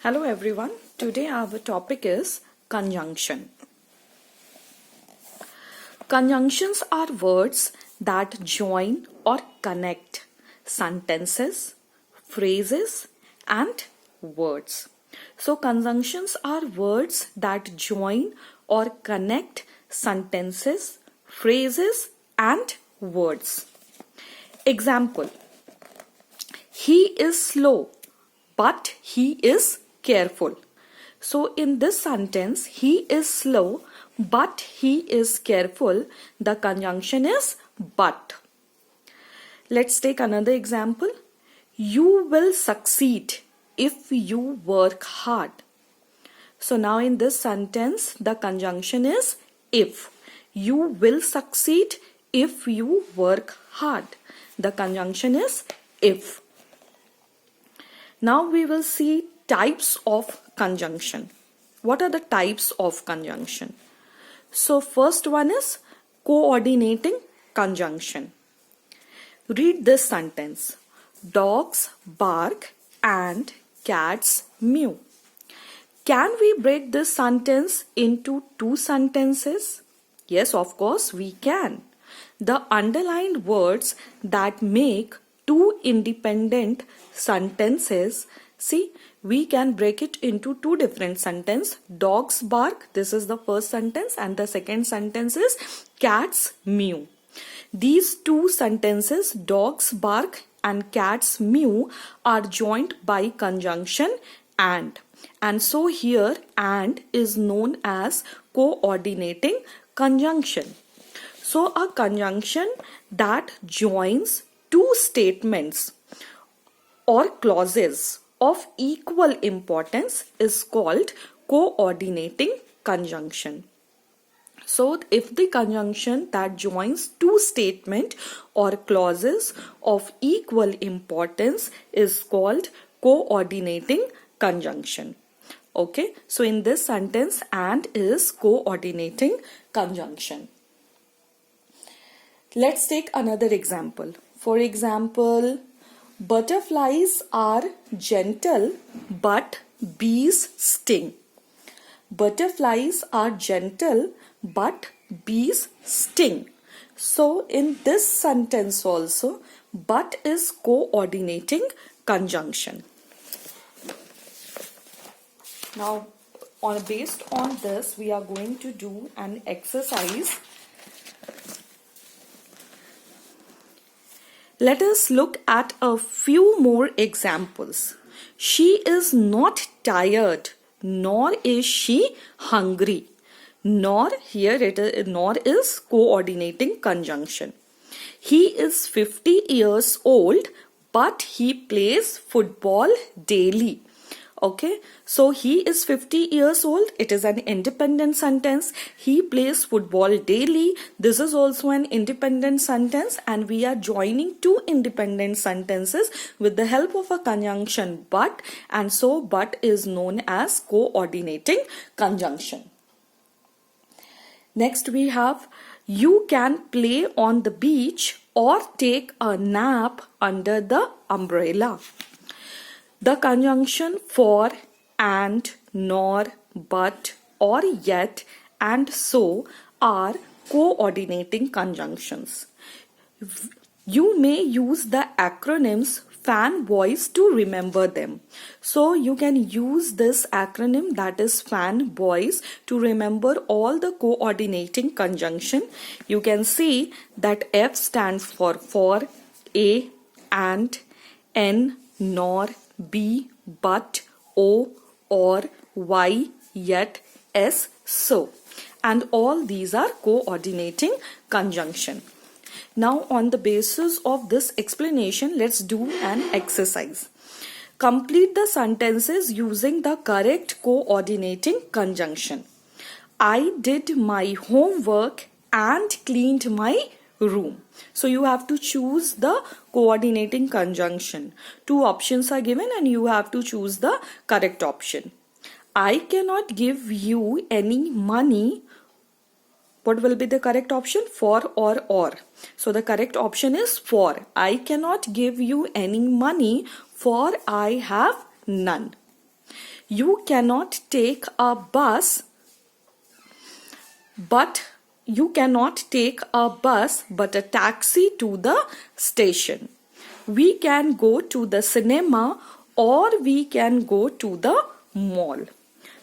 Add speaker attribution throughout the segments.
Speaker 1: Hello everyone. Today our topic is conjunction. Conjunctions are words that join or connect sentences, phrases and words. So conjunctions are words that join or connect sentences, phrases and words. Example: he is slow, but he is careful. So in this sentence, he is slow, but he is careful. The conjunction is but. Let's take another example. You will succeed if you work hard. So now in this sentence, the conjunction is if. You will succeed if you work hard. The conjunction is if. Now we will see types of conjunction. What are the types of conjunction? So first one is coordinating conjunction. Read this sentence. Dogs bark and cats mew. Can we break this sentence into two sentences? Yes, of course we can. The underlined words that make two independent sentences, see, we can break it into two different sentences. Dogs bark, this is the first sentence, and the second sentence is cats mew. These two sentences, dogs bark and cats mew, are joined by conjunction and. And so here and is known as coordinating conjunction. So a conjunction that joins two statements or clauses of equal importance is called coordinating conjunction. So if the conjunction that joins two statements or clauses of equal importance is called coordinating conjunction. Okay, so in this sentence, and is coordinating conjunction. Let's take another example. For example, butterflies are gentle but bees sting. Butterflies are gentle but bees sting. So in this sentence also, but is coordinating conjunction. Now based on this, we are going to do an exercise. Let us look at a few more examples. She is not tired, nor is she hungry. Nor, here nor is coordinating conjunction. He is 50 years old, but he plays football daily. Okay, so he is 50 years old. It is an independent sentence. He plays football daily. This is also an independent sentence, and we are joining two independent sentences with the help of a conjunction but, and so but is known as coordinating conjunction. Next we have, you can play on the beach or take a nap under the umbrella. The conjunction for, and, nor, but, or yet, and so are coordinating conjunctions. You may use the acronyms FAN boys to remember them. So you can use this acronym, that is FAN boys, to remember all the coordinating conjunction. You can see that F stands for, A, and, N, nor, B, but, O, or, Y, yet, S, so. And all these are coordinating conjunction. Now on the basis of this explanation, let's do an exercise. Complete the sentences using the correct coordinating conjunction. I did my homework and cleaned my room. So you have to choose the coordinating conjunction. Two options are given and you have to choose the correct option. I cannot give you any money. What will be the correct option? For or. So the correct option is for. I cannot give you any money, for I have none. You cannot take a bus, but a taxi to the station. We can go to the cinema or we can go to the mall.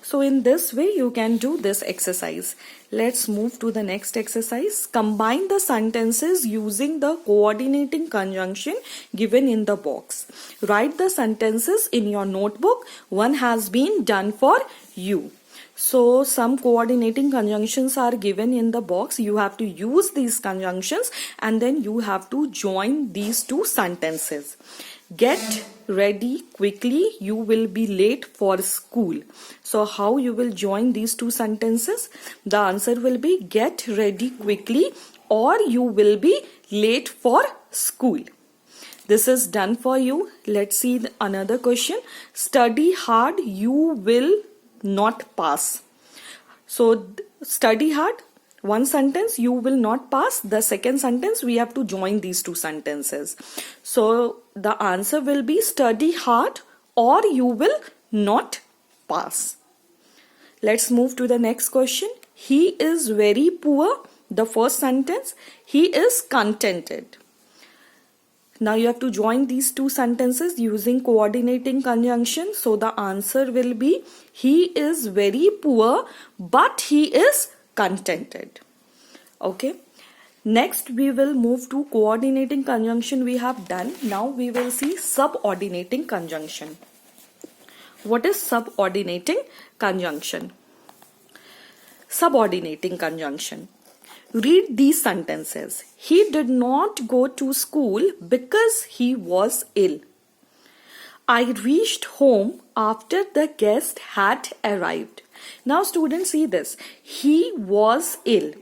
Speaker 1: So in this way you can do this exercise. Let's move to the next exercise. Combine the sentences using the coordinating conjunction given in the box. Write the sentences in your notebook. One has been done for you. So some coordinating conjunctions are given in the box. You have to use these conjunctions and then you have to join these two sentences. Get ready quickly, you will be late for school. So how you will join these two sentences? The answer will be get ready quickly or you will be late for school. This is done for you. Let's see another question. Study hard, you will not pass. So study hard, one sentence, you will not pass. The second sentence, we have to join these two sentences. So the answer will be study hard or you will not pass. Let's move to the next question. He is very poor. The first sentence, he is contented. Now you have to join these two sentences using coordinating conjunction. So the answer will be he is very poor but he is contented. Okay. Next we will move to coordinating conjunction we have done. Now we will see subordinating conjunction. What is subordinating conjunction? Subordinating conjunction. Read these sentences. He did not go to school because he was ill. I reached home after the guest had arrived. Now students, see this. He was ill.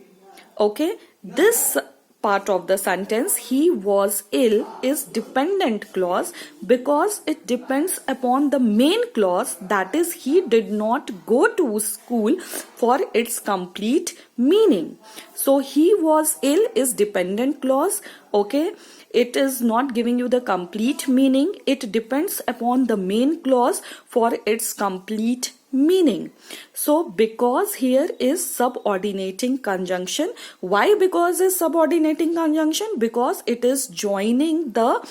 Speaker 1: Okay. This part of the sentence, he was ill, is dependent clause because it depends upon the main clause, that is he did not go to school, for its complete meaning. So he was ill is dependent clause. Okay. It is not giving you the complete meaning. It depends upon the main clause for its complete meaning. So because here is subordinating conjunction. Why because is subordinating conjunction? Because it is joining the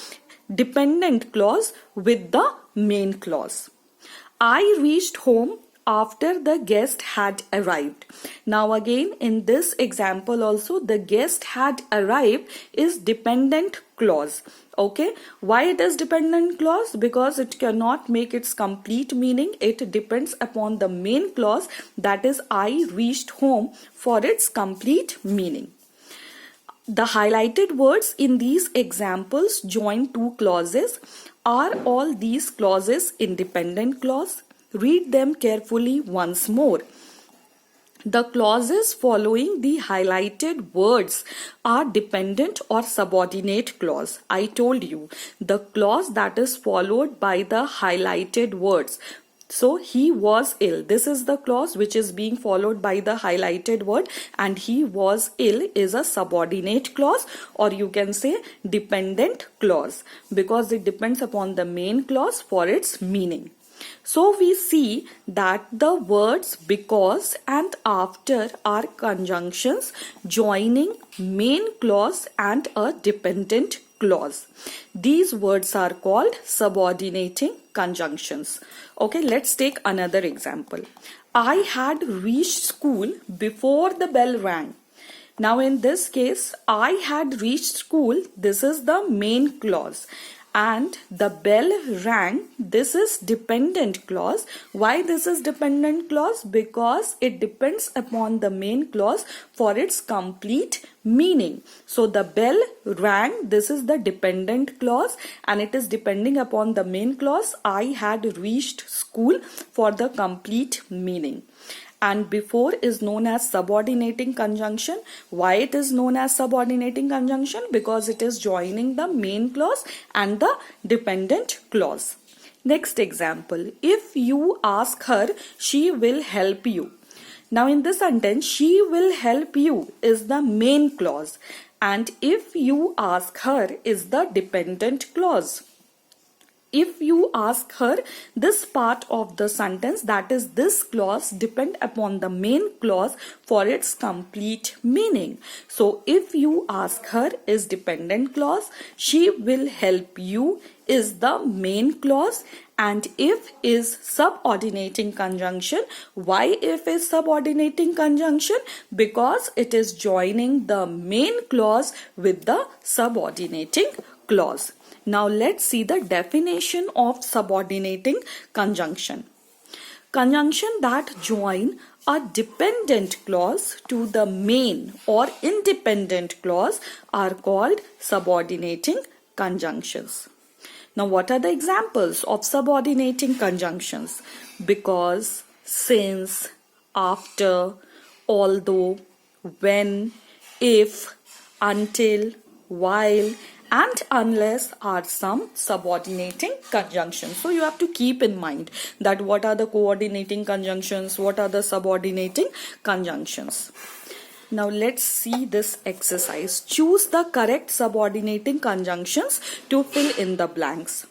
Speaker 1: dependent clause with the main clause. I reached home after the guest had arrived. Now again in this example also the guest had arrived is dependent clause. Okay, why it is dependent clause? Because it cannot make its complete meaning. It depends upon the main clause, that is I reached home, for its complete meaning. The highlighted words in these examples join two clauses. Are all these clauses independent clause? Read them carefully once more. The clauses following the highlighted words are dependent or subordinate clause. I told you, the clause that is followed by the highlighted words. So he was ill. This is the clause which is being followed by the highlighted word, and he was ill is a subordinate clause, or you can say dependent clause, because it depends upon the main clause for its meaning. So we see that the words because and after are conjunctions joining main clause and a dependent clause. These words are called subordinating conjunctions. Okay, let's take another example. I had reached school before the bell rang. Now in this case, I had reached school, this is the main clause. And the bell rang, this is dependent clause. Why this is dependent clause? Because it depends upon the main clause for its complete meaning. So the bell rang, this is the dependent clause, and it is depending upon the main clause I had reached school for the complete meaning. And before is known as subordinating conjunction. Why it is known as subordinating conjunction? Because it is joining the main clause and the dependent clause. Next example. If you ask her, she will help you. Now in this sentence, she will help you is the main clause, and if you ask her is the dependent clause. If you ask her, this part of the sentence, that is this clause, depend upon the main clause for its complete meaning. So if you ask her, is dependent clause, she will help you, is the main clause, and if is subordinating conjunction. Why if is subordinating conjunction? Because it is joining the main clause with the subordinating clause. Now let's see the definition of subordinating conjunction. Conjunction that join a dependent clause to the main or independent clause are called subordinating conjunctions. Now what are the examples of subordinating conjunctions? Because, since, after, although, when, if, until, while, and unless are some subordinating conjunctions. So you have to keep in mind that what are the coordinating conjunctions, what are the subordinating conjunctions. Now let's see this exercise. Choose the correct subordinating conjunctions to fill in the blanks.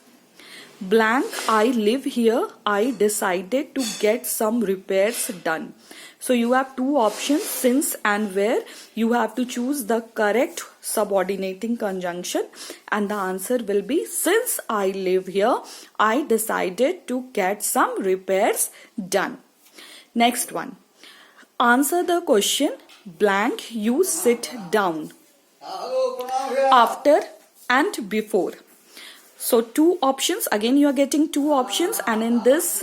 Speaker 1: Blank, I live here, I decided to get some repairs done. So you have two options, since and where. You have to choose the correct subordinating conjunction, and the answer will be, since I live here, I decided to get some repairs done. Next one. Answer the question, blank, you sit down. After and before. So two options, again you are getting two options, and in this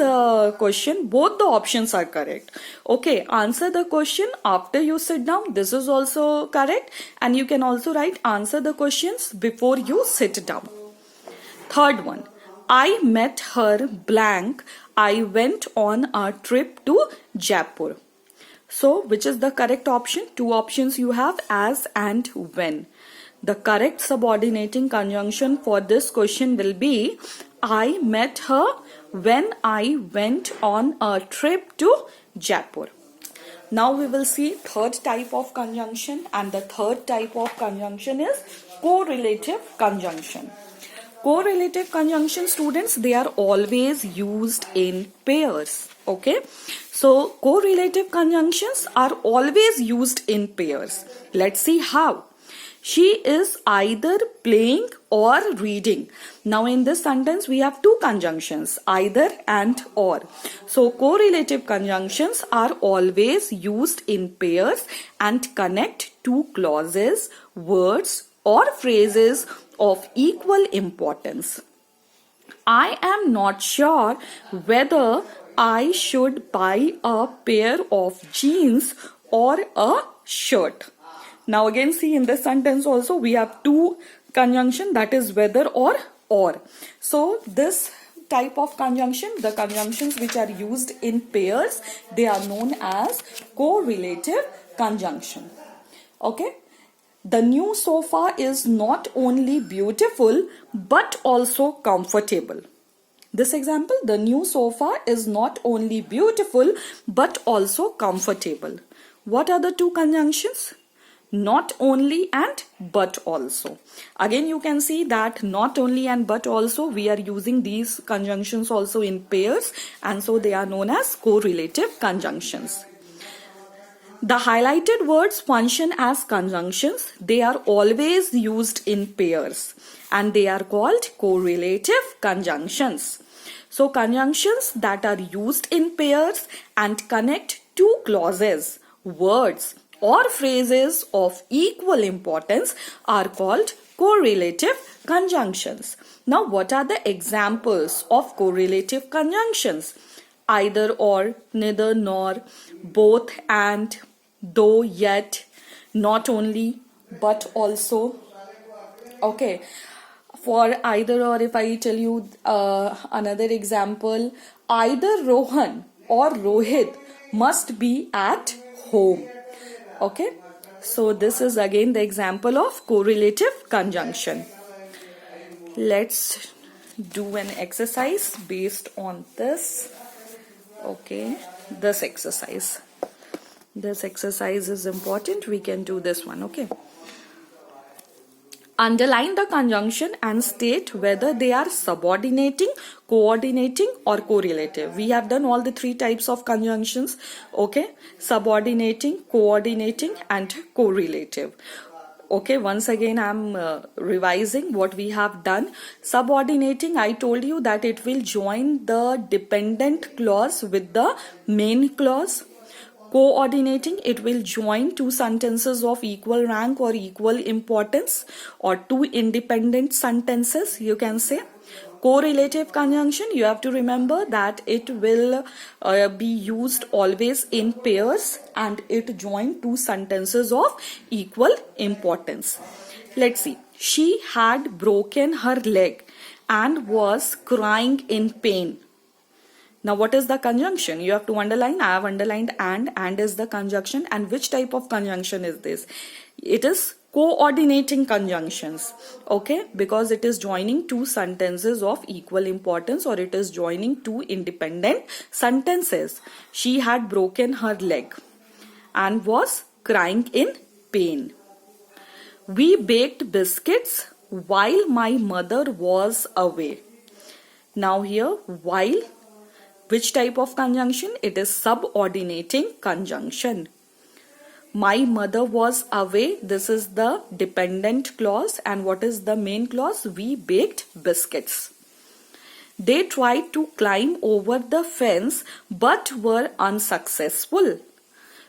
Speaker 1: question both the options are correct. Okay, answer the question after you sit down, this is also correct, and you can also write answer the questions before you sit down. Third one, I met her, blank, I went on a trip to Jaipur. So which is the correct option? Two options you have, as and when. The correct subordinating conjunction for this question will be, I met her when I went on a trip to Jaipur. Now we will see third type of conjunction, and the third type of conjunction is correlative conjunction. Correlative conjunction, students, they are always used in pairs. Okay, so correlative conjunctions are always used in pairs. Let's see how. She is either playing or reading. Now in this sentence we have two conjunctions, either and or. So correlative conjunctions are always used in pairs and connect two clauses, words or phrases of equal importance. I am not sure whether I should buy a pair of jeans or a shirt. Now again see, in this sentence also we have two conjunction, that is whether or. So this type of conjunction, the conjunctions which are used in pairs, they are known as correlative conjunction. Okay. The new sofa is not only beautiful but also comfortable. This example, the new sofa is not only beautiful but also comfortable. What are the two conjunctions? Not only and but also. Again you can see that not only and but also, we are using these conjunctions also in pairs, and so they are known as correlative conjunctions. The highlighted words function as conjunctions. They are always used in pairs and they are called correlative conjunctions. So conjunctions that are used in pairs and connect two clauses, words or phrases of equal importance are called correlative conjunctions. Now what are the examples of correlative conjunctions? Either or, neither nor, both and, though yet, not only but also. Okay, for either or, if I tell you another example, either Rohan or Rohit must be at home. Okay, so this is again the example of correlative conjunction. Let's do an exercise based on this. Okay, this exercise is important. We can do this one. Okay, Underline the conjunction and state whether they are subordinating, coordinating or correlative. We have done all the three types of conjunctions. Okay, subordinating, coordinating and correlative. Okay, once again I'm revising what we have done. Subordinating, I told you that it will join the dependent clause with the main clause. Coordinating, it will join two sentences of equal rank or equal importance, or two independent sentences, you can say. Correlative conjunction, you have to remember that it will be used always in pairs and it join two sentences of equal importance. Let's see. She had broken her leg and was crying in pain. Now what is the conjunction? You have to underline. I have underlined and is the conjunction. And which type of conjunction is this? It is coordinating conjunctions. Okay, because it is joining two sentences of equal importance, or it is joining two independent sentences. She had broken her leg and was crying in pain. We baked biscuits while my mother was away. Now here, while, which type of conjunction? It is subordinating conjunction. My mother was away. This is the dependent clause. And what is the main clause? We baked biscuits. They tried to climb over the fence but were unsuccessful.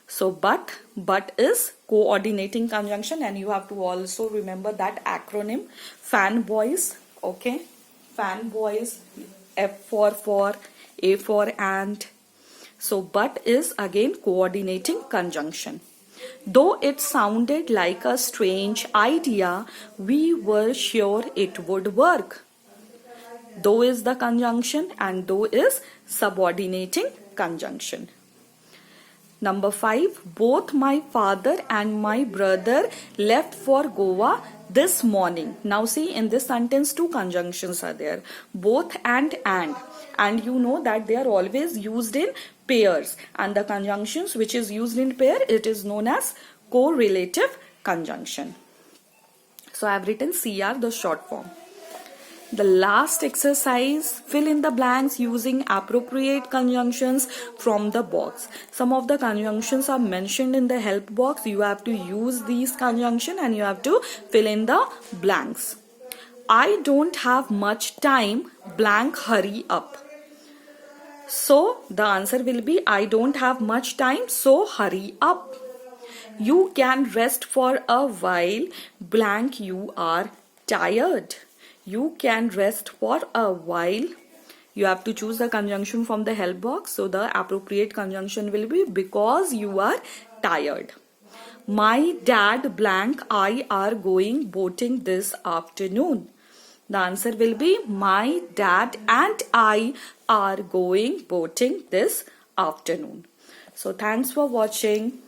Speaker 1: So but is coordinating conjunction, and you have to also remember that acronym fanboys. Okay, fanboys, F for, A for and. So but is again coordinating conjunction. Though it sounded like a strange idea, we were sure it would work. Though is the conjunction and though is subordinating conjunction. Number 5, both my father and my brother left for Goa this morning. Now see, in this sentence two conjunctions are there, both and you know that they are always used in pairs, and the conjunctions which is used in pair, it is known as correlative conjunction. So I have written CR, the short form. The last exercise, fill in the blanks using appropriate conjunctions from the box. Some of the conjunctions are mentioned in the help box. You have to use these conjunctions and you have to fill in the blanks. I don't have much time, blank, hurry up. So the answer will be I don't have much time, so hurry up. You can rest for a while, blank, you are tired. You can rest for a while. You have to choose the conjunction from the help box. So the appropriate conjunction will be because you are tired. My dad, blank, I are going boating this afternoon. The answer will be my dad and I are going boating this afternoon. So thanks for watching.